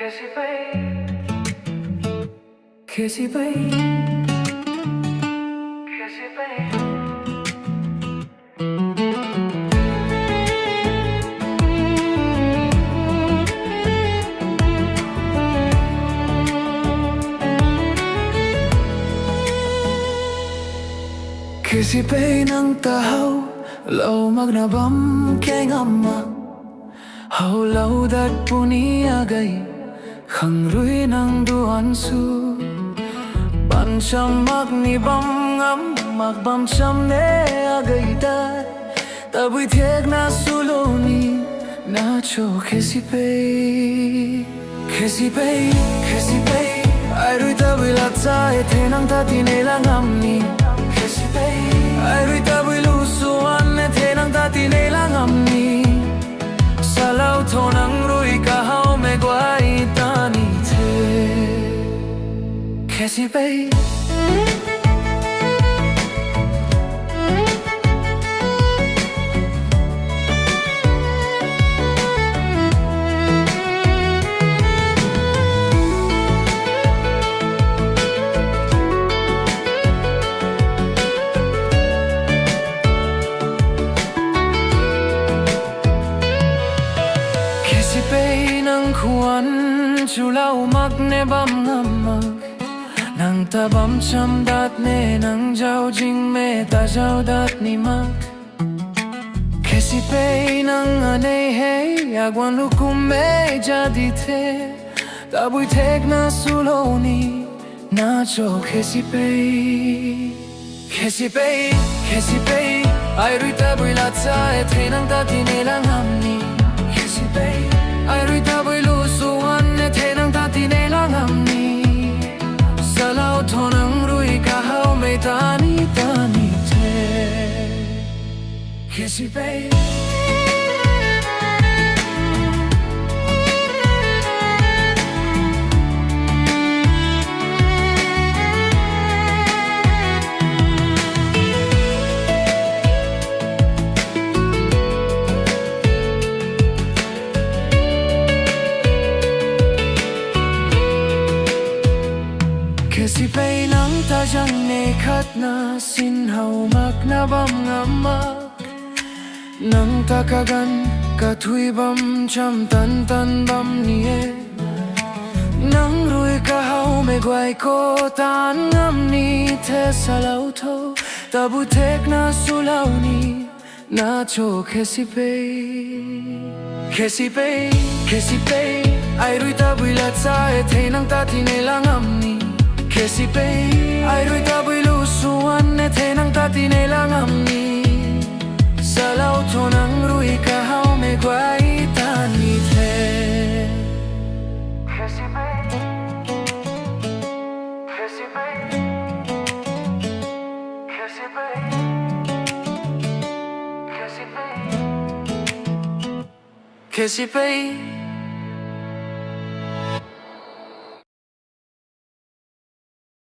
Kissy babe, Kissy babe, Kissy babe. Kissy babe ng tahaw, lau magnabam kay ngama. Hau lau dat puniagay, khang rui nang duan su. Ban cham magnibam ngam, magbam cham ne agay dat. Tabuy thiek na suloni, na cho kissy babe. Kissy babe, kissy babe, ai rui tabuy latsa e thenang ta tinelang amni. Kissy babe, ai rui tabuy lusuan e thenang ta tinelang amni. Salau thonang rui kahau me guai tani the. Kissy babe, Kissy babe nang khuan chu lau mak ne bam ngamak. Nang tabam cham dat ne nang jau jing me ta jau dat ni mak. Kissy babe nang ane hey agwan lukum me jadi the. Tabuy thek na suloni na cho kissy babe. Kissy babe, kissy babe, ai rui tabuy latsa e thenang ta tinelang amni. Kissy babe, ai rui tabuy lusuan e thenang ta tinelang amni. Salau thonang rui kahau me tani tani the. Kissy babe, Kissy babe nang ta jang ne khat na sin hau mak na bam ngamak. Nang ta kagan ka thui bam cham tan tan bam nie. Nang rui ka hau me guai ko tan ngam ni the salau tho. Tabu thek na sulau ni na cho kissy babe. Kissy babe, kissy babe, ai rui tabuy latsa e thenang ta tinelang amni. Kissy babe, ai rui tabuy lusuan e thenang ta tinelang amni. Salau thonang rui kahau me guai tani the. Kissy babe, kissy babe, kissy babe, kissy babe, kissy babe.